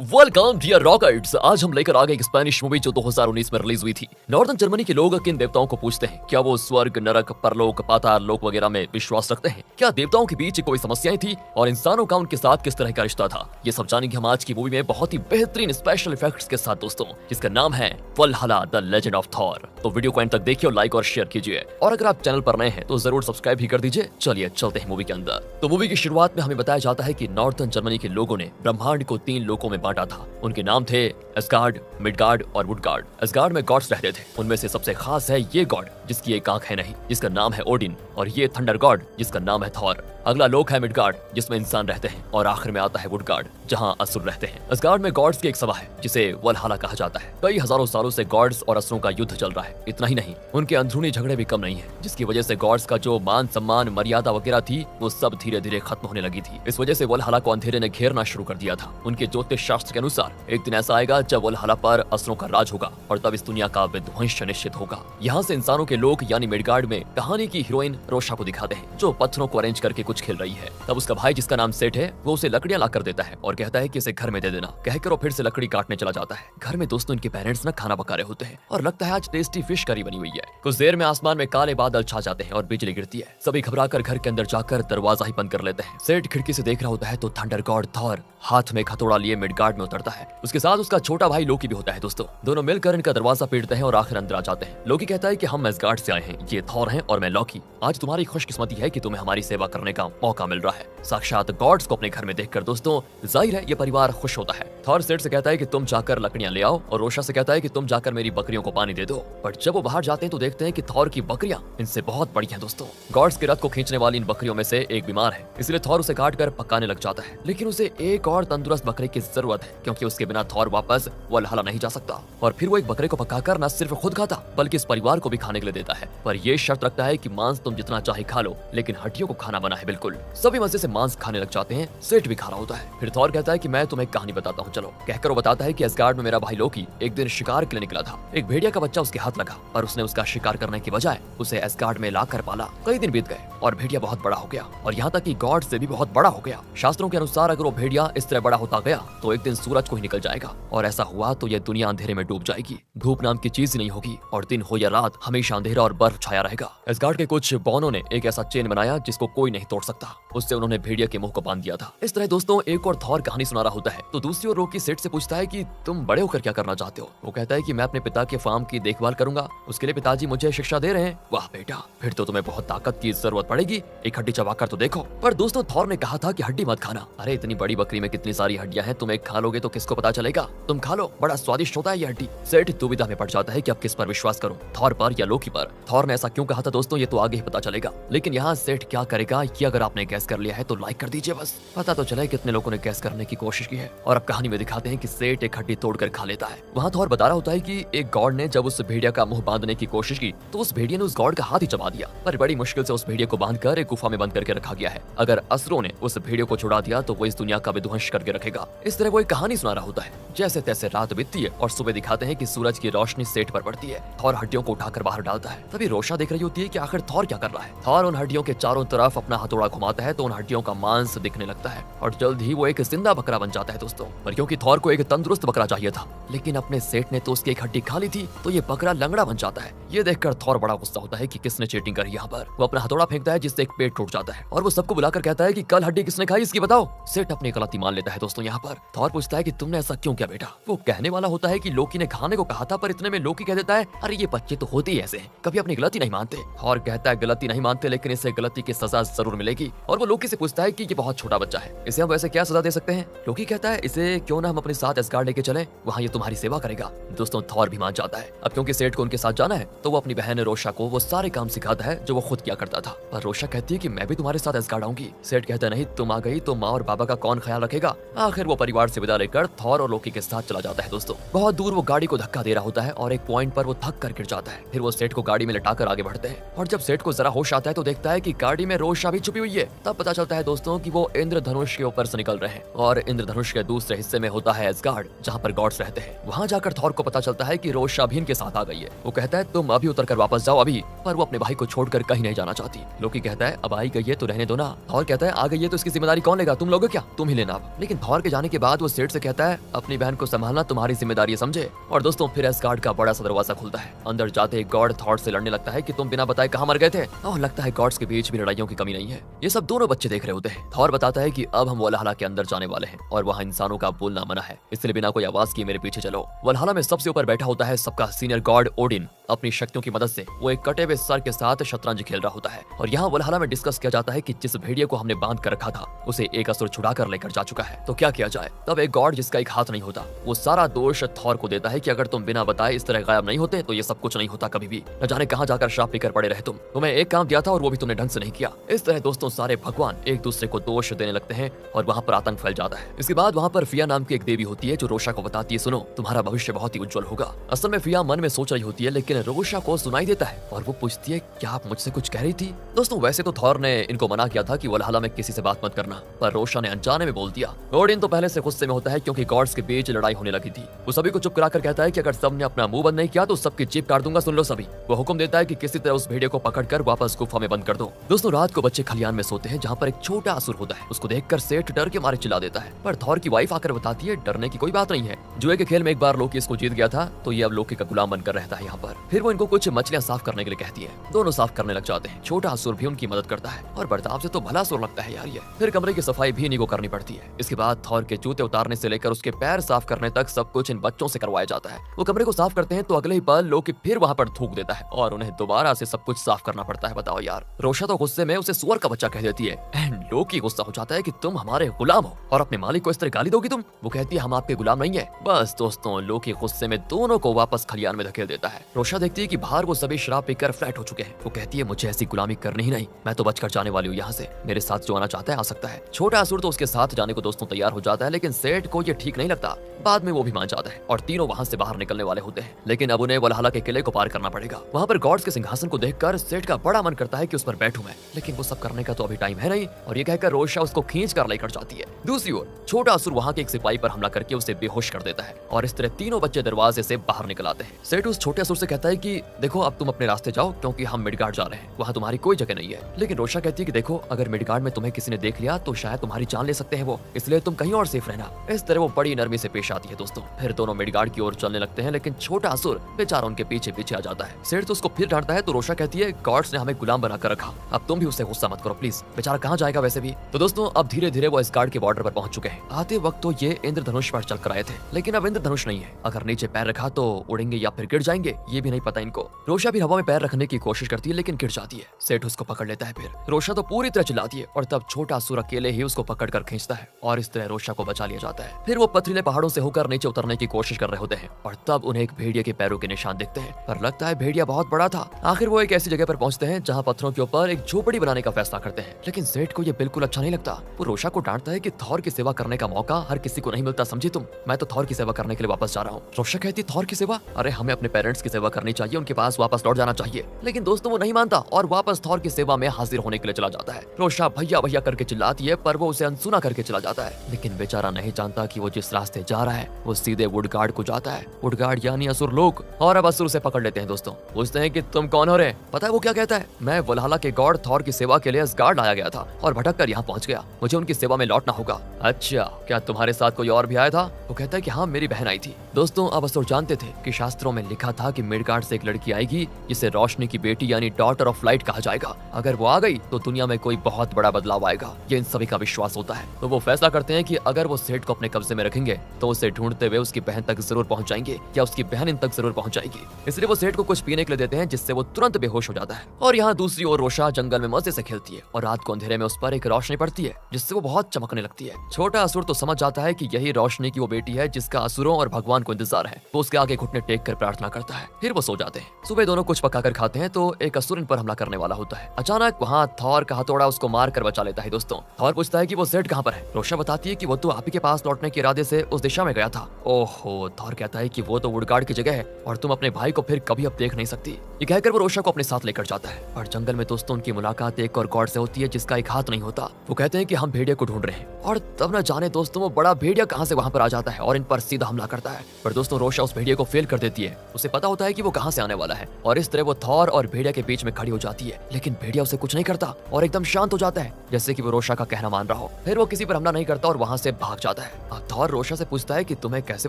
Welcome dear rockets. आज हम लेकर आ गए एक स्पेनिश मूवी जो 2019 में रिलीज हुई थी। नॉर्दर्न जर्मनी के लोग किन देवताओं को पूजते हैं? क्या वो स्वर्ग, नरक, परलोक, पाताल लोक वगैरह में विश्वास रखते हैं? क्या देवताओं के बीच कोई समस्याएं थी और इंसानों का उनके साथ किस तरह का रिश्ता था? ये सब जानेंगे हम आज की मूवी में बहुत ही बेहतरीन स्पेशल इफेक्ट्स के साथ दोस्तों, जिसका नाम है वल्हला द लेजेंड ऑफ थॉर। तो वीडियो को एंड तक देखिए और लाइक और शेयर कीजिए, और अगर आप चैनल पर नए हैं तो जरूर सब्सक्राइब भी कर दीजिए। चलिए चलते हैं मूवी के अंदर। तो मूवी की शुरुआत में हमें बताया जाता है कि नॉर्दर्न जर्मनी के लोगों ने ब्रह्मांड को 3 लोकों में बांटा था। उनके नाम थे एस्गार्ड, मिडगार्ड और वुडगार्ड। एस्गार्ड में गॉड्स रहते थे। उनमें से सबसे खास है ये गॉड जिसकी एक आंख है नहीं, जिसका नाम है ओडिन, और ये थंडर गॉड जिसका नाम है थॉर। अगला लोक है मिडगार्ड जिसमें इंसान रहते हैं, और आखिर में आता है वुडगार्ड जहां असुर रहते हैं। एस्गार्ड में गॉड्स की एक सभा है जिसे वल्हला कहा जाता है। कई हजारों सालों से गॉड्स और असुरों का युद्ध चल रहा है। इतना ही नहीं, उनके अंदरूनी झगड़े भी कम नहीं है, जिसकी वजह से गॉड्स का जो मान सम्मान, मर्यादा वगैरह थी वो सब धीरे धीरे खत्म होने लगी थी। इस वजह से वल्हला को अंधेरे ने घेरना शुरू कर दिया था। उनके ज्योतिष शास्त्र के अनुसार एक दिन ऐसा आएगा जब वल्हला पर असुरों का राज होगा और तब इस दुनिया का विध्वंस निश्चित होगा। यहाँ से इंसानों के लोक यानी मिडगार्ड में कहानी की हीरोइन रोशा को दिखाते हैं, जो पत्थरों को अरेंज करके कुछ खेल रही है। तब उसका भाई जिसका नाम सेठ है वो उसे लकड़ियां ला कर देता है और कहता है कि इसे घर में दे देना। कहकर वो फिर से लकड़ी काटने चला जाता है। घर में दोस्तों इनके पेरेंट्स ना खाना पका रहे होते हैं और लगता है आज टेस्टी फिश करी बनी हुई है। कुछ देर में आसमान में काले बादल छा जाते हैं और बिजली गिरती है। सभी घबराकर घर के अंदर जाकर दरवाजा ही बंद कर लेते हैं। सेठ खिड़की से देख रहा होता है तो थंडर गॉड थॉर हाथ में हथौड़ा लिए मिडगार्ड में उतरता है। उसके साथ उसका छोटा भाई लोकी भी होता है दोस्तों। दोनों मिलकर इनका दरवाजा पीटते हैं और आखिर अंदर आ जाते हैं। लोकी कहता है कि हम एस्गार्ड से आए हैं, ये थॉर हैं और मैं लॉकी। आज तुम्हारी खुशकिस्मती है कि तुम्हें हमारी सेवा करने का मौका मिल रहा है। साक्षात गॉड्स को अपने घर में देखकर दोस्तों जाहिर है ये परिवार खुश होता है। थॉर सेठ से कहता है कि तुम जाकर लकड़ियां ले आओ, और रोशा से कहता है कि तुम जाकर मेरी बकरियों को पानी दे दो। पर जब वो बाहर जाते हैं तो देखते हैं कि थॉर की बकरियां इनसे बहुत बड़ी हैं दोस्तों। गॉड्स के रथ को खींचने वाली इन बकरियों में से एक बीमार है, इसलिए थॉर उसे काट कर पकाने लग जाता है। लेकिन उसे एक और तंदुरुस्त बकरे की जरूरत है, क्योंकि उसके बिना थॉर वापस वल्हला नहीं जा सकता। और फिर वो एक बकरे को पकाकर न सिर्फ खुद खाता बल्कि इस परिवार को भी खाने के लिए देता है। पर यह शर्त रखता है कि मांस तुम जितना चाहे खा लो, लेकिन हड्डियों को खाना बना है बिल्कुल। सभी मजे से मांस खाने लग जाते हैं। सेठ भी खा रहा होता है। फिर थॉर कहता है कि मैं तुम्हें कहानी बताता हूँ, चलो। कहकर वो बताता है कि एस्गार्ड में मेरा भाई लोकी एक दिन शिकार के लिए निकला था। एक भेड़िया का बच्चा उसके हाथ लगा, पर उसने उसका शिकार करने की बजाय उसे एस्गार्ड में लाकर पाला। कई दिन बीत गए और भेड़िया बहुत बड़ा हो गया, और यहाँ तक कि गॉड से भी बहुत बड़ा हो गया। शास्त्रों के अनुसार अगर वो भेड़िया इस तरह बड़ा होता गया तो एक दिन सूरज को ही निकल जाएगा, और ऐसा हुआ तो यह दुनिया अंधेरे में डूब जाएगी। धूप नाम की चीज ही नहीं होगी, और दिन हो या रात हमेशा अंधेरा और बर्फ छाया रहेगा। एस्गार्ड के कुछ बौनों ने एक ऐसा चेन बनाया जिसको कोई नहीं तोड़ सकता। उससे उन्होंने भेड़िया के मुंह को बांध दिया था। इस तरह दोस्तों एक और थॉर कहानी सुना रहा होता है तो दूसरी ओर रोकी सेठ से पूछता है कि तुम बड़े होकर क्या करना चाहते हो? वो कहता है कि मैं अपने पिता के फार्म की देखभाल करूंगा, उसके लिए पिताजी मुझे शिक्षा दे रहे हैं। वाह बेटा, फिर तो तुम्हें बहुत ताकत की जरूरत पड़ेगी, एक हड्डी चबाकर तो देखो। पर दोस्तों थॉर ने कहा था कि हड्डी मत खाना। अरे इतनी बड़ी बकरी में कितनी सारी हड्डियां हैं, तुम एक खा लोगे तो किसको पता चलेगा? तुम खा लो, बड़ा स्वादिष्ट होता है ये हड्डी। सेठ दुविधा में पड़ जाता है कि अब किस पर विश्वास करूं, थॉर पर या लोकी पर। थॉर ने ऐसा क्यों कहा था दोस्तों ये तो आगे ही पता चलेगा। लेकिन यहाँ सेठ क्या करेगा ये अगर आपने गैस कर लिया है तो लाइक कर दीजिए, बस पता तो चले कितने लोगों ने गैस करने की कोशिश की है। और अब कहानी में दिखाते हैं कि सेठ एक हड्डी तोड़कर खा लेता है। वहाँ थॉर बता रहा होता है कि एक गॉड ने जब उस भेड़िया का मुंह बांधने की कोशिश की तो उस भेड़िया ने उस गॉड का हाथ ही चबा दिया। पर बड़ी मुश्किल से उस भेड़िया को बांधकर एक गुफा में बंद करके रखा गया है। अगर असुरों ने उस भेड़िया को छुड़ा दिया तो वो इस दुनिया का विध्वंस करके रखेगा। इस तरह वो एक कहानी सुना रहा होता है। जैसे तैसे रात बीतती है और सुबह दिखाते हैं कि सूरज की रोशनी सेठ पर पड़ती है। थॉर हड्डियों को उठाकर बाहर डालता है। तभी रोशा देख रही होती है कि आखिर थॉर क्या कर रहा है। थॉर उन हड्डियों के चारों तरफ अपना हथौड़ा घुमाता है तो उन हड्डियों का मांस दिखने लगता है, और जल्द ही वो एक जिंदा बकरा बन जाता है दोस्तों। पर क्योंकि थॉर को एक तंदुरुस्त बकरा चाहिए था, लेकिन अपने सेठ ने तो उसकी एक हड्डी खा ली थी, तो ये बकरा लंगड़ा बन जाता है। ये देखकर थॉर बड़ा गुस्सा होता है कि किसने चीटिंग करी यहाँ पर। वो अपना हथौड़ा फेंकता है जिससे एक पेट टूट जाता है, और वो सबको बुलाकर कहता है कि कल हड्डी किसने खाई इसकी बताओ। सेठ अपनी गलती मान लेता है दोस्तों। यहाँ पर थॉर पूछता है कि तुमने ऐसा क्यों किया बेटा? वो कहने वाला होता है कि लोकी ने खाने को कहा था, पर इतने में लोकी कह देता है अरे ये बच्चे तो होते ही ऐसे हैं, कभी अपनी गलती नहीं मानते। थॉर कहता है गलती नहीं मानते, लेकिन इसे गलती की सजा जरूर मिलेगी। और वो लोकी से पूछता है कि ये बहुत छोटा बच्चा है, इसे हम वैसे क्या सजा दे सकते हैं? लोकी कहता है इसे क्यों ना हम अपने साथ एस्गार्ड लेके चलें, वहाँ ये तुम्हारी सेवा करेगा। दोस्तों थॉर भी मान जाता है। अब क्योंकि सेठ को उनके साथ जाना है तो वो अपनी बहन रोशा को वो सारे काम सिखाता है जो वो खुद किया करता था। पर रोशा कहती है कि मैं भी तुम्हारे साथ एस्गार्ड आऊंगी। सेठ कहता है नहीं, तुम आ गई तो माँ और बाबा का कौन ख्याल रखेगा? आखिर वो परिवार से विदा लेकर थॉर और लोकी के साथ चला जाता है दोस्तों। बहुत दूर वो गाड़ी को धक्का दे रहा होता है और एक पॉइंट पर वो थक कर गिर जाता है। फिर वो सेठ को गाड़ी में लटाकर आगे बढ़ते हैं, और जब सेठ को जरा होश आता है तो देखता है कि गाड़ी में रोशा भी छुपी हुई है। तब पता चलता है दोस्तों कि वो इंद्रधनुष के ऊपर से निकल रहे हैं, और इंद्रधनुष के दूसरे हिस्से में होता है एस्गार्ड जहाँ पर गॉड्स रहते हैं। हैं। वहाँ जाकर थॉर को पता चलता है कि रोशा भी इनके साथ आ गई है। वो कहता है तुम अभी उतर कर वापस जाओ अभी, पर वो अपने भाई को छोड़कर कहीं नहीं जाना चाहती। लोकी कहता है अब आई गई है तो रहने दो ना। थॉर कहता है आ गई है तो इसकी जिम्मेदारी कौन लेगा, तुम लोगे क्या, तुम ही लेना। लेकिन थॉर के जाने के बाद वो सेठ से कहता है अपनी बहन को संभालना तुम्हारी जिम्मेदारी समझे। और दोस्तों फिर एस्गार्ड का बड़ा सा दरवाजा खुलता है। अंदर जाते ही गॉड थॉर से लड़ने लगता है कि तुम बिना बताए कहाँ मर गए थे। और लगता है गॉड्स के बीच भी लड़ाइयों की कमी नहीं है। ये सब दोनों बच्चे देख रहे होते हैं। थॉर बताता है कि अब हम वलहला के अंदर जाने वाले हैं और वहाँ इंसानों का बोलना मना है, इसलिए बिना कोई आवाज किए मेरे पीछे चलो। वलहला में सबसे ऊपर बैठा होता है सबका सीनियर गॉड ओडिन। अपनी शक्तियों की मदद से वो एक कटे हुए सर के साथ शतरंज खेल रहा होता है। और यहाँ वलहला में डिस्कस किया जाता है कि जिस भेड़िए को हमने बांध कर रखा था उसे एक असुर छुड़ा कर लेकर जा चुका है, तो क्या किया जाए। तब एक गॉड जिसका एक हाथ नहीं होता वो सारा दोष थॉर को देता है कि अगर तुम बिना बताए इस तरह गायब नहीं होते तो ये सब कुछ नहीं होता कभी भी। न जाने कहाँ जाकर श्राप लेकर पड़े रहे तुम। तुम्हें एक काम दिया था और वो भी तुमने ढंग से नहीं किया। इस तरह दोस्तों सारे भगवान एक दूसरे को दोष देने लगते हैं और वहाँ पर आतंक फैल जाता है। इसके बाद वहाँ पर फिया नाम की एक देवी होती है जो रोशा को बताती है सुनो तुम्हारा भविष्य बहुत ही उज्जवल होगा। असल में फिया मन में सोच रही होती है लेकिन रोशा को सुनाई देता है और वो पूछती है क्या आप मुझसे कुछ कह रही थी। दोस्तों वैसे तो थॉर ने इनको मना किया था कि वलहला में किसी से बात मत करना, पर रोशा ने अनजाने में बोल दिया। ओडिन तो पहले से गुस्से में होता है क्योंकि गॉड्स के बीच लड़ाई होने लगी थी। वो सभी को चुप कराकर कहता है कि अगर सबने अपना मुंह बंद नहीं किया तो सबकी जीभ काट दूंगा, सुन लो सभी। वो हुक्म देता है कि किसी तरह उस भेड़िए को पकड़कर वापस गुफा में बंद कर दो। दोस्तों रात को बच्चे खलियान में सोते हैं जहाँ पर एक छोटा असुर होता है। उसको देखकर सेठ डर के मारे चिल्ला देता है, पर थॉर की वाइफ आकर बताती है डरने की कोई बात नहीं है। जुए के खेल में एक बार लोकी इसको जीत गया था तो ये अब लोकी का गुलाम बनकर रहता है यहाँ पर। फिर वो इनको कुछ मछलियां साफ करने के लिए कहती है। दोनों साफ करने लग जाते हैं। छोटा असुर भी उनकी मदद करता है और बर्ताव से तो भला असुर लगता है यार ये। फिर कमरे की सफाई भी इन्हीं को करनी पड़ती है। इसके बाद थॉर के जूते उतारने से लेकर उसके पैर साफ करने तक सब कुछ इन बच्चों से करवाया जाता है। वो कमरे को साफ करते हैं तो अगले ही पल लोकी फिर वहाँ पर थूक देता है और उन्हें दोबारा से सब कुछ साफ करना पड़ता है। बताओ यार। रोशा तो गुस्से में उसे सुअर का बच्चा कह देती है एंड लोकी गुस्सा हो जाता है कि तुम हमारे गुलाम हो और अपने मालिक को इस तरह गाली दोगी तुम। वो कहती है हम आपके गुलाम नहीं है। बस दोस्तों लोकी गुस्से में दोनों को वापस खलियान में धकेल देता है। रोशा देखती है कि बाहर वो सभी शराब पीकर फ्लैट हो चुके हैं। वो कहती है मुझे ऐसी गुलामी करनी ही नहीं, मैं तो बचकर जाने वाली हूँ यहाँ से। मेरे साथ जो आना चाहता है आ सकता है। छोटा असुर तो उसके साथ जाने को दोस्तों तैयार हो जाता है लेकिन सेठ को ये ठीक नहीं लगता। बाद में वो भी मान जाता है और तीनों वहाँ से बाहर निकलने वाले होते हैं। लेकिन अब उन्हें वलहला के किले को पार करना पड़ेगा। वहाँ पर गॉड्स के सिंहासन को देखकर सेठ का बड़ा मन करता है कि उस पर बैठूं मैं, लेकिन वो सब करने का तो अभी टाइम है नहीं। और ये कहकर रोशा उसको खींच कर लेकर जाती है। दूसरी ओर छोटा असुर वहाँ के एक सिपाही पर हमला करके उसे बेहोश कर देता है और इस तरह तीनों बच्चे दरवाजे से बाहर निकल आते हैं। सेठ उस छोटे असुर से कहता है कि देखो अब तुम अपने रास्ते जाओ क्योंकि हम मिडगार्ड जा रहे हैं, वहाँ तुम्हारी कोई जगह नहीं है। लेकिन रोशा कहती है कि देखो अगर मिडगार्ड में तुम्हें किसी ने देख लिया तो शायद तुम्हारी जान ले सकते हैं वो, इसलिए तुम कहीं और सेफ रहना। इस तरह वो बड़ी नरमी से पेश आती है दोस्तों। फिर दोनों मिडगार्ड की ओर चलने लगते हैं लेकिन छोटा असुर बेचारा उनके पीछे पीछे आ जाता है। सेठ तो उसको फिर डांटता है तो रोशा कहती है गॉड्स ने हमें गुलाम बनाकर रखा, अब तुम भी उससे गुस्सा मत करो प्लीज, बेचारा कहाँ जाएगा वैसे भी। तो दोस्तों अब धीरे धीरे वो एस्गार्ड के बॉर्डर पर पहुंच चुके हैं। आते वक्त तो ये इंद्रधनुष पर चल कर आए थे लेकिन अब इंद्रधनुष नहीं है। अगर नीचे पैर रखा तो उड़ेंगे या फिर गिर जाएंगे ये भी नहीं पता इनको। रोशा भी हवा में पैर रखने की कोशिश करती है लेकिन गिर जाती है। सेठ उसको पकड़ लेता है। फिर रोशा तो पूरी तरह चिल्लाती है और तब छोटा असुर अकेले ही उसको पकड़ कर खींचता है और इस तरह रोशा को बचा लिया जाता है। फिर वो पथरीले पहाड़ों से होकर नीचे उतरने की कोशिश कर रहे होते हैं और तब उन्हें एक भेड़िए के पैरों के निशान दिखते हैं, पर लगता है भेड़िया बहुत बड़ा था। आखिर वो एक ऐसी जगह पर पहुंचते हैं जहां पत्थरों के ऊपर एक झोपड़ी बनाने का फैसला करते हैं। लेकिन सेठ को ये बिल्कुल अच्छा नहीं लगता। वो रोशा को डांटता है कि थॉर की सेवा करने का मौका हर किसी को नहीं मिलता, समझी तुम। मैं तो थॉर की सेवा करने के लिए वापस जा रहा हूँ। रोशा कहती थॉर की सेवा, अरे हमें अपने पेरेंट्स की सेवा करनी चाहिए, उनके पास वापस लौट जाना चाहिए। लेकिन दोस्तों वो नहीं मानता और वापस थॉर की सेवा में हाजिर होने के लिए चला जाता है। रोशा भैया भैया करके चिल्लाती है पर वो उसे अनसुना करके चला जाता है। लेकिन बेचारा नहीं जानता कि वो जिस रास्ते जा रहा है वो सीधे वुडगार्ड को जाता है। वुडगार्ड यानी असुर लोग, और अब असुर से पकड़ लेते हैं दोस्तों। पूछते हैं कि तुम कौन हो रे। पता है वो क्या कहता है, मैं वलहला के गॉड थॉर की सेवा के लिए असगार्ड लाया गया था और भटक कर यहाँ पहुंच गया, मुझे उनकी सेवा में लौटना होगा। अच्छा क्या तुम्हारे साथ कोई और भी आया था। वो कहता है कि हाँ मेरी बहन आई थी। दोस्तों अब असुर जानते थे कि शास्त्रों में लिखा था कि मिडगार्ड से एक लड़की आएगी जिसे रोशनी की बेटी यानी डॉटर ऑफ लाइट कहा जाएगा। अगर वो आ गई तो दुनिया में कोई बहुत बड़ा बदलाव आएगा, ये इन सभी का विश्वास होता है। तो वो फैसला करते हैं कि अगर वो सेठ को अपने कब्जे में रखेंगे तो उसे ढूंढते हुए उसकी बहन तक जरूर पहुंच जाएंगे या उसकी बहन इन तक जरूर पहुंच जाएगी। इसलिए वो सेठ को कुछ पीने के लिए देते हैं जिससे वो तुरंत बेहोश हो जाता है। और यहाँ दूसरी ओर रोशा जंगल में मजे से खेलती है और रात को अंधेरे में उस पर एक रोशनी पड़ती है जिससे वो बहुत चमकने लगती है। छोटा असुर तो समझ जाता है कि यही रोशनी की वो बेटी है जिसका असुरों और भगवान को इंतजार है। वो उसके आगे घुटने टेक कर प्रार्थना करता है। फिर वो सो जाते हैं। सुबह दोनों कुछ पकाकर खाते हैं तो एक असुर इन पर हमला करने वाला होता है। अचानक वहाँ थॉर का हथौड़ा उसको मार कर बचा लेता है। दोस्तों थॉर पूछता है कि वो सेठ कहाँ पर है। रोशा बताती है कि वो तो आप ही के पास लौटने के इरादे से उस दिशा में गया था। ओहो, थॉर कहता है कि वो तो वुडगार्ड की जगह है और तुम अपने भाई को फिर कभी अब देख नहीं सकती। ये कहकर वो रोशा को अपने साथ लेकर जाता है और जंगल में दोस्तों उनकी मुलाकात एक और गॉड से होती है जिसका एक हाथ नहीं होता। वो कहते हैं कि हम भेड़िया को ढूंढ रहे हैं और तब न जाने दोस्तों वो बड़ा भेड़िया कहां से वहां पर आ जाता है और इन पर सीधा हमला करता है। पर दोस्तों रोशा उस भेड़िया को फेल कर देती है। उसे पता होता है कि वो कहां से आने वाला है और इस तरह वो थॉर और भेड़िया के बीच में खड़ी हो जाती है, लेकिन भेड़िया उसे कुछ नहीं करता और एकदम शांत हो जाता है जैसे कि वो रोशा का कहना मान रहा हो। फिर वो किसी पर हमला नहीं करता और वहां से भाग जाता है। अब थॉर रोशा से पूछता है कि तुम्हें कैसे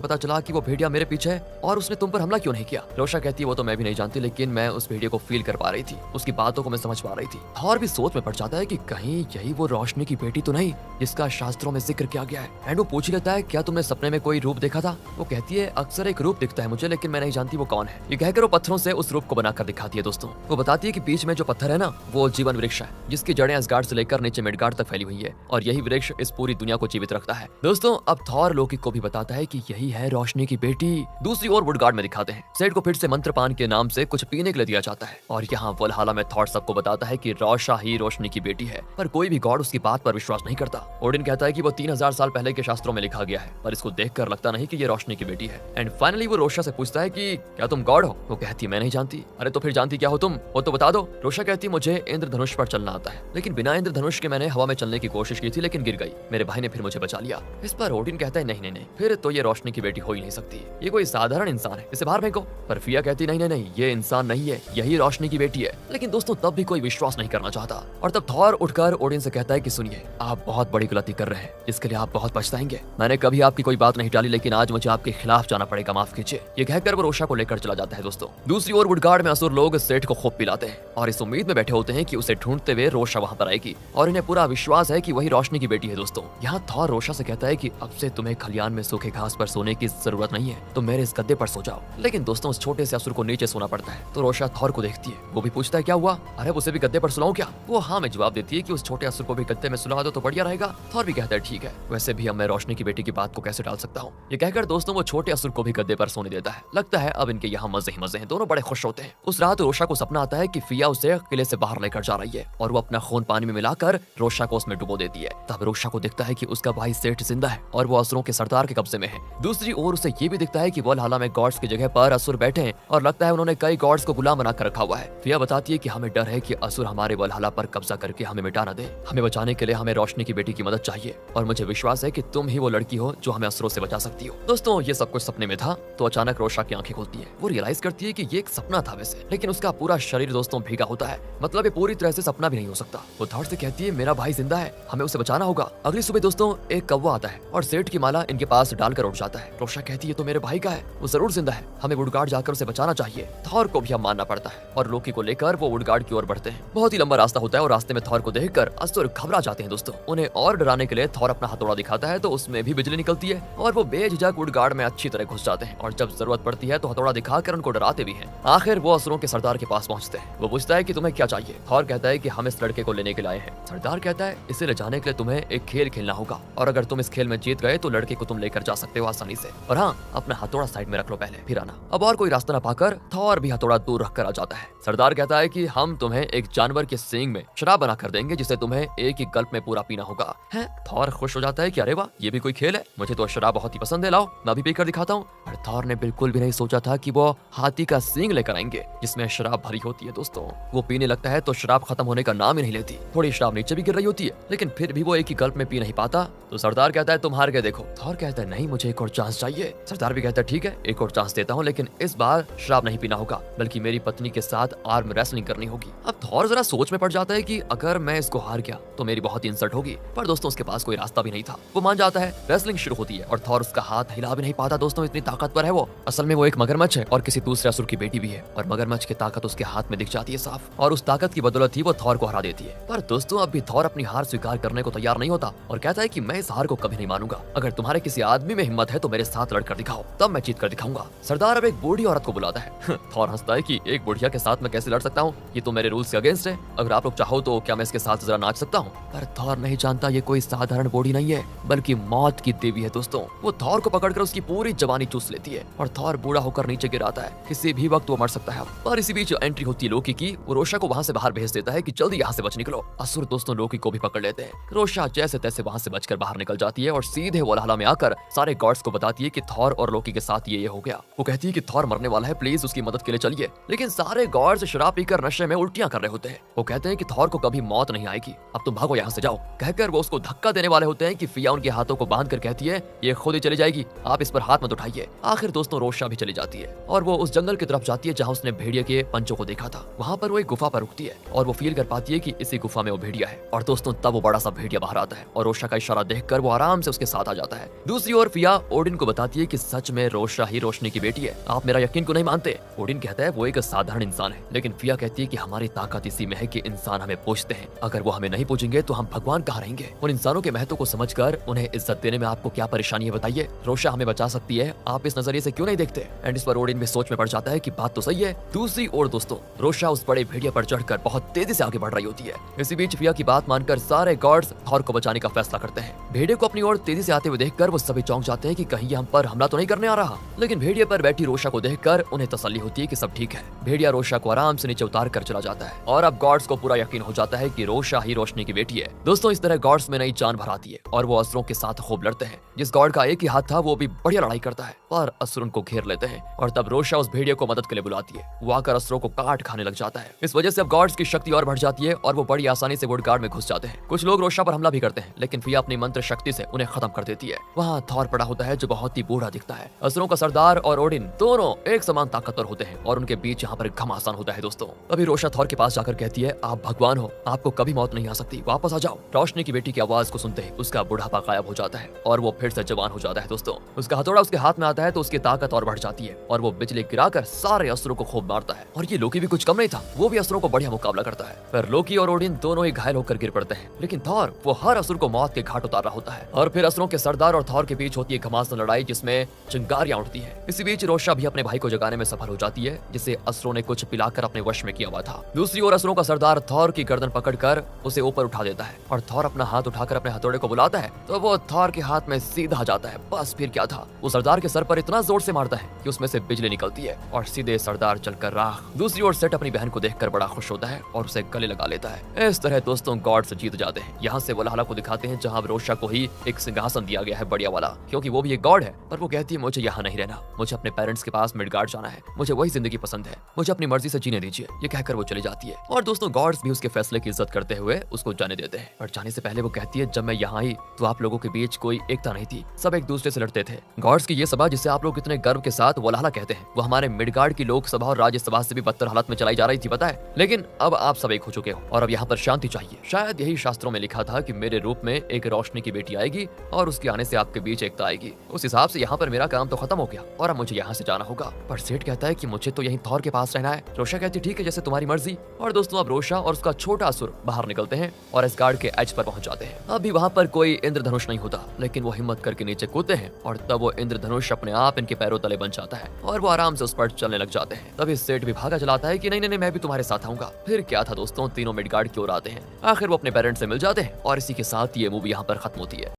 पता चला कि वो भेड़िया मेरे पीछे है और उसने तुम पर हमला क्यों नहीं किया। रोशा कहती है वो तो मैं भी नहीं जानती, लेकिन मैं उस भेड़िया को फील कर पा रही थी, उसकी बातों को मैं समझ पा रही थी। थॉर भी सोच में पड़ जाता है कि कहीं यही वो रोशनी की बेटी तो नहीं जिसका शास्त्रों में जिक्र किया गया है। एंड वो पूछ लेता है क्या तुमने सपने में कोई रूप देखा था। वो कहती है अक्सर एक रूप दिखता है मुझे, लेकिन मैं नहीं जानती वो कौन है। ये कहकर वो पत्थरों से उस रूप को बनाकर दिखाती है। दोस्तों वो बताती है कि बीच में जो पत्थर है ना वो जीवन वृक्ष है जिसकी जड़ें असगार्ड से लेकर नीचे मिडगार्ड तक फैली हुई है और यही वृक्ष इस पूरी दुनिया को जीवित रखता है। दोस्तों अब थॉर लोकी को भी बताता है कि यही है रोशनी की बेटी। दूसरी ओर वुडगार्ड में दिखाते हैं सेठ को फिर से मंत्रपान के नाम से कुछ पीने के लिए दिया जाता है और यहाँ वल्हाला में थॉर सबको बताता है कि रोशा ही रोशनी की बेटी है, पर कोई भी गॉड उसकी बात पर विश्वास नहीं करता। ओडिन कहता है कि वो 3000 साल पहले के शास्त्रों में लिखा गया है, पर इसको देखकर लगता नहीं कि ये रोशनी की बेटी है। एंड फाइनली वो रोशा से पूछता है कि क्या तुम गॉड हो। वो कहती मैं नहीं जानती। अरे तो फिर जानती क्या हो तुम, वो तो बता दो। रोशा कहती मुझे इंद्रधनुष पर चलना आता है, लेकिन बिना इंद्रधनुष के मैंने हवा में चलने की कोशिश की थी लेकिन गिर गई, मेरे भाई ने फिर मुझे बचा लिया। इस पर ओडिन कहता है नहीं नहीं नहीं, फिर तो ये रोशनी की बेटी हो ही नहीं सकती, ये कोई साधारण इंसान है, इसे बाहर फेंको। पर फिया कहती नहीं नहीं नहीं, ये इंसान नहीं है, यही रोशनी की बेटी है। लेकिन दोस्तों तब भी कोई विश्वास नहीं करना चाहता और तब थॉर उठकर ओडिन से कहता है कि सुनिए आप बहुत बड़ी गलती कर रहे हैं जिसके लिए आप बहुत पछताएंगे। मैंने कभी आपकी कोई बात नहीं टाली, लेकिन आज मुझे आपके खिलाफ जाना पड़ेगा, माफ कीजिए। ये कहकर वो रोशा को लेकर चला जाता है। दोस्तों दूसरी ओर वुडगार्ड में असुर लोग सेठ को खूब पिलाते हैं और इस उम्मीद में बैठे होते हैं कि उसे ढूंढते हुए रोशा वहां पर आएगी और इन्हें पूरा विश्वास है कि वही रोशनी की बेटी है। दोस्तों यहाँ थॉर रोशा से कहता है कि अब से तुम्हें खलियान में सूखे घास पर सोने की जरूरत नहीं है, तुम मेरे इस गद्दे पर सो जाओ। लेकिन दोस्तों उस छोटे से असुर को नीचे सोना पड़ता है तो रोशा थॉर को देखती है। वो भी पूछता है क्या हुआ, अरे उसे भी गद्दे पर सुलाऊं क्या। वो हाँ में जवाब देती है कि उस छोटे असुर को भी गद्दे में सुला दो तो बढ़िया रहेगा। थॉर भी कहता है ठीक है, वैसे भी अब मैं रोशनी की बेटी की बात को कैसे डाल सकता हूँ। ये कहकर दोस्तों वो छोटे असुर को भी गद्दे पर सोने देता है। लगता है अब इनके यहाँ मजे ही मजे हैं, दोनों बड़े खुश होते हैं। उस रात रोशा को सपना आता है कि फिया उसे किले से बाहर लेकर जा रही है और वो अपना खून पानी में मिलाकर रोशा को उसमें डुबो देती है। तब रोशा को दिखता है कि उसका भाई सेठ जिंदा है और वो असुरों के सरदार के कब्जे में है। दूसरी ओर उसे ये भी दिखता है कि वल्हाला में गॉड्स की जगह पर असुर बैठे हैं और लगता है उन्होंने कई गॉड्स को गुलाम बनाकर रखा हुआ है। फिया बताती है कि हमें डर है कि असुर हमारे वल्हाला पर कब्जा करके हमें मिटा न दे, हमें बचाने के लिए हमें रोशनी की बेटी की मदद चाहिए और मुझे विश्वास है कि तुम ही वो लड़की हो जो हमें असुरों से बचा सकती हो। दोस्तों ये सब कुछ सपने में था तो अचानक रोशा की आंखें खुलती है। वो रियलाइज करती है कि ये एक सपना था वैसे, लेकिन उसका पूरा शरीर दोस्तों भीगा होता है, मतलब ये पूरी तरह से सपना भी नहीं हो सकता। वो थॉर से कहती है मेरा भाई जिंदा है, हमें उसे बचाना होगा। अगली सुबह दोस्तों एक कौवा आता है और सेठ की माला इनके पास डालकर उठ जाता है। रोशा कहती है तो मेरे भाई का है, वो जरूर जिंदा है, हमें वुडगार्ड जाकर उसे बचाना चाहिए। थॉर को भी अब मानना पड़ता है और लोकी को लेकर वो वुडगार्ड की ओर बढ़ते हैं। बहुत ही लंबा रास्ता होता है और रास्ते में थॉर को देखकर असुर घबरा जाते हैं। दोस्तों उन्हें और डराने के लिए थॉर अपना हथौड़ा दिखाता है तो उसमें भी बिजली निकलती है और वो बेझिझक वुडगार्ड में अच्छी तरह घुस जाते हैं और जब जरूरत पड़ती है तो हथौड़ा दिखाकर उनको डराते भी हैं। आखिर वो असुरों के सरदार के पास पहुंचते हैं। वो पूछता है कि तुम्हें क्या चाहिए। थॉर कहता है कि हम इस लड़के को लेने के लिए आए हैं। सरदार कहता है इसे ले जाने के लिए तुम्हें एक खेल खेलना होगा और अगर तुम इस खेल में जीत गए तो लड़के को तुम लेकर जा सकते हो आसानी से, और हाँ अपना हथौड़ा साइड में रख लो पहले, फिर आना। अब और कोई रास्ता न पाकर थॉर भी हथौड़ा दूर रखकर आ जाता है। सरदार कहता है कि हम तुम्हें एक जानवर के सींग में शराब बना कर देंगे जिसे तुम्हें एक ही गल्प में पूरा पीना होगा। है थॉर खुश हो जाता है कि अरे वाह ये भी कोई खेल है, मुझे तो शराब बहुत ही पसंद है, लाओ मैं भी पीकर दिखाता हूँ। पर थॉर ने बिल्कुल भी नहीं सोचा था कि वो हाथी का सींग लेकर आएंगे जिसमें शराब भरी होती है। दोस्तों वो पीने लगता है तो शराब खत्म होने का नाम ही नहीं लेती, थोड़ी शराब नीचे भी गिर रही होती है, लेकिन फिर भी वो एक ही गल्प में पी नहीं पाता। तो सरदार कहता है तुम हार गए देखो। थॉर कहता है नहीं मुझे एक और चांस चाहिए। सरदार भी कहता है ठीक है एक और चांस देता हूँ, लेकिन इस बार शराब नहीं पीना होगा बल्कि मेरी पत्नी के साथ आर्म रेसलिंग करनी होगी। अब थॉर जरा सोच में पड़ जाता है कि अगर मैं इसको हार गया तो मेरी बहुत ही इंसल्ट होगी, पर दोस्तों उसके पास कोई रास्ता भी नहीं था। वो मान जाता है, रेसलिंग शुरू होती है और थॉर उसका हाथ हिला भी नहीं पाता। दोस्तों इतनी ताकतवर है वो, असल में वो एक मगरमच्छ है और किसी दूसरे असुर की बेटी भी है और मगरमच्छ की ताकत उसके हाथ में दिख जाती है साफ, और उस ताकत की बदौलत ही वो थॉर को हरा देती है। पर दोस्तों अब भी थॉर अपनी हार स्वीकार करने को तैयार नहीं होता और कहता है कि मैं इस हार को कभी नहीं मानूंगा, अगर तुम्हारे किसी आदमी में हिम्मत है तो मेरे साथ लड़कर दिखाओ, तब मैं जीत कर दिखाऊंगा। सरदार अब एक बूढ़ी औरत को बुलाता है। थॉर हंसता है कि एक बुढ़िया के साथ मैं कैसे लड़ सकता हूँ, ये तो मेरे रूल्स के अगेंस्ट है, अगर आप लोग चाहो तो क्या मैं इसके साथ जरा नाच सकता हूँ। पर थॉर नहीं जानता ये कोई साधारण बूढ़ी नहीं है बल्कि मौत की देवी है। दोस्तों वो थॉर को पकड़कर उसकी पूरी जवानी चूस लेती है और थॉर बूढ़ा होकर नीचे गिराता है, किसी भी वक्त वो मर सकता है। पर इसी बीच एंट्री होती है लोकी की, वो रोशा को वहाँ से बाहर भेज देता है कि जल्दी यहाँ से बच निकलो। असुर दोस्तों लोकी को भी पकड़ लेते हैं। रोशा जैसे तैसे वहाँ से बचकर बाहर निकल जाती है और सीधे वल्हला में आकर सारे गॉड्स को बताती है कि थॉर और लोकी के साथ ये हो गया। वो कहती है कि थॉर मरने वाला है, प्लीज उसकी मदद के लिए चलिए। लेकिन सारे गॉड्स शराब पीकर नशे में उल्टियां कर रहे होते हैं। वो कहते हैं कि थॉर को कभी मौत नहीं आएगी, अब तुम भागो यहाँ से जाओ। कहकर वो उसको धक्का देने वाले होते हैं कि फिया उनके हाथों को बांध कर कहती है ये खुद ही चली जाएगी, आप इस पर हाथ मत उठाइए। आखिर दोस्तों रोशा भी चली जाती है और वो उस जंगल की तरफ जाती है जहाँ उसने भेड़िए के पंचों को देखा था। वहाँ पर वो एक गुफा पर रुकती है और वो फील कर पाती है कि इसी गुफा में वो भेड़िया है। और दोस्तों तब वो बड़ा सा भेड़िया बाहर आता है और रोशा का इशारा देखकर वो आराम से उसके साथ आ जाता है। दूसरी ओर फिया ओडिन को बताती है कि सच में रोशा ही रोशनी की बेटी है, आप मेरा यकीन को नहीं मानते। ओडिन कहता है वो एक साधारण इंसान है, लेकिन फिया कहती है कि हमारी ताकत इसी में है कि इंसान हमें पूछते हैं, अगर वो हमें नहीं पूछेंगे तो हम भगवान कहाँ रहेंगे। उन इंसानों के महत्व को समझकर उन्हें इज्जत देने में आपको क्या परेशानी है बताइए, रोशा हमें बचा सकती है, आप इस नजरिए से क्यों नहीं देखते। एंड इस पर ओडिन भी सोच में पड़ जाता है कि बात तो सही है। दूसरी ओर दोस्तों रोशा उस बड़े भेड़िया पर चढ़कर बहुत तेजी से आगे बढ़ रही होती है। इसी बीच फिया की बात मानकर सारे गॉड्स थॉर को बचाने का फैसला करते हैं। भेड़िए को अपनी ओर तेजी से आते हुए देखकर वो सभी चौंक जाते हैं कि कहीं ये हम पर हमला तो नहीं करने आ रहा। लेकिन भेड़िए पर बैठी रोशा को देखकर उन्हें तसल्ली होती है कि सब ठीक है। भेड़िया रोशा को आराम से नीचे उतार कर चला जाता है और अब गॉड्स को पूरा यकीन हो जाता है कि रोशा ही रोशनी की बेटी है। दोस्तों इस तरह गॉड्स में नई जान भर आती है और वो असुरों के साथ खूब लड़ते हैं। जिस गॉड का एक ही हाथ था वो भी बढ़िया लड़ाई करता है और असुर उनको घेर लेते हैं। और तब रोशा उस भेड़िए को मदद के लिए बुलाती है, वो आकर असुरों को काट खाने लग जाता है। इस वजह से अब गॉड्स की शक्ति और बढ़ जाती है और वो बड़ी आसानी से वुडगार्ड में घुस जाते हैं। कुछ लोग रोशा पर हमला भी करते हैं, लेकिन फिया अपनी मंत्र शक्ति से उन्हें खत्म कर देती है। वहाँ थॉर पड़ा होता है जो बहुत ही बूढ़ा दिखता है। असुरों का सरदार और ओडिन दोनों एक समान ताकतवर होते हैं और उनके बीच यहाँ पर घमासान होता है। दोस्तों अभी रोशा थॉर के पास जाकर कहती है आप भगवान हो, आपको कभी मौत नहीं आ सकती, वापस आ जाओ। रोशनी की बेटी की आवाज को सुनते ही उसका बुढ़ापा गायब हो जाता है और वो फिर से जवान हो जाता है। दोस्तों उसका हथौड़ा उसके हाथ में आता है तो उसकी ताकत और बढ़ जाती है और वो बिजली गिराकर सारे असुरों को खूब मारता है। और ये लोकी भी कुछ कम नहीं था, वो भी असुरों को बढ़िया मुकाबला करता है। पर लोकी और ओडिन दोनों ही घायल होकर गिर पड़ते हैं, लेकिन थॉर वो हर असुर को मौत के घाट उतार रहा होता है। और फिर असुरों के सरदार और थॉर के बीच होती है घमासान लड़ाई जिसमें चिंगारियां उठती है। इसी बीच रोशा भी अपने भाई को जगाने में सफल हो जाती है जिसे असुरों ने कुछ पिलाकर अपने वश में किया हुआ था। दूसरी ओर असुरों का सरदार थॉर की गर्दन पकड़कर उसे ऊपर उठा देता है और थॉर अपना हाथ उठाकर अपने हथौड़े को बुलाता है तो वो थॉर के हाथ में सीधा जाता है। बस फिर क्या था, वो सरदार के सर पर इतना जोर से मारता है कि उसमें से बिजली निकलती है और सीधे सरदार चलकर राख। दूसरी ओर सेट अपनी बहन को देखकर बड़ा खुश होता है और उसे गले लगा लेता है। इस तरह दोस्तों गॉड्स जीत जाते हैं। यहाँ से वल्हला को दिखाते हैं जहाँ रोशा को ही एक सिंहासन दिया गया है बढ़िया वाला, क्योंकि वो भी एक गॉड है। पर वो कहती है मुझे यहाँ नहीं रहना, मुझे अपने पेरेंट्स के पास मिडगार्ड जाना है, मुझे वही जिंदगी पसंद है, मुझे अपनी मर्जी से जीने दीजिए। ये कहकर वो चली जाती है और दोस्तों गॉड्स भी उसके फैसले की इज्जत करते हुए उसको जाने देते हैं। और जाने से पहले वो कहती है जब मैं यहाँ आई तो आप लोगों के बीच कोई एकता नहीं थी, सब एक दूसरे से लड़ते थे। गॉड्स की ये सभा जिसे आप लोग इतने गर्व के साथ वल्हला कहते हैं वो हमारे मिडगार्ड की लोकसभा और राज्यसभा से भी बदतर हालत में चलाई जा रही थी पता है। लेकिन अब आप सब एक हो चुके हो और अब यहाँ पर शांति चाहिए। शायद यही शास्त्रों में लिखा था कि मेरे रूप में एक रोशनी की बेटी आएगी और उसके आने से आपके बीच एकता आएगी। उस हिसाब से यहाँ पर मेरा काम तो खत्म हो गया और अब मुझे यहाँ से जाना होगा। पर सेठ कहता है कि मुझे तो यहीं थॉर के पास रहना है। रोशा कहती ठीक है जैसे तुम्हारी मर्जी। और दोस्तों अब रोशा और उसका छोटा असुर बाहर निकलते हैं और एस्गार्ड के एज पर पहुंच जाते हैं। अभी वहाँ पर कोई इंद्रधनुष नहीं होता, लेकिन वो हिम्मत करके नीचे कूदते हैं और तब वो इंद्रधनुष अपने आप इनके पैरों तले बन जाता है और वो आराम से उस पर चलने लग जाते हैं। तभी सेठ भी भागा चलाता है कि नहीं नहीं मैं भी तुम्हारे साथ आऊंगा। फिर क्या था दोस्तों, तीनों मिडगार्ड की ओर आते हैं। आखिर वो अपने पेरेंट्स से मिल जाते हैं और इसी के साथ ये मूवी यहाँ पर खत्म होती है।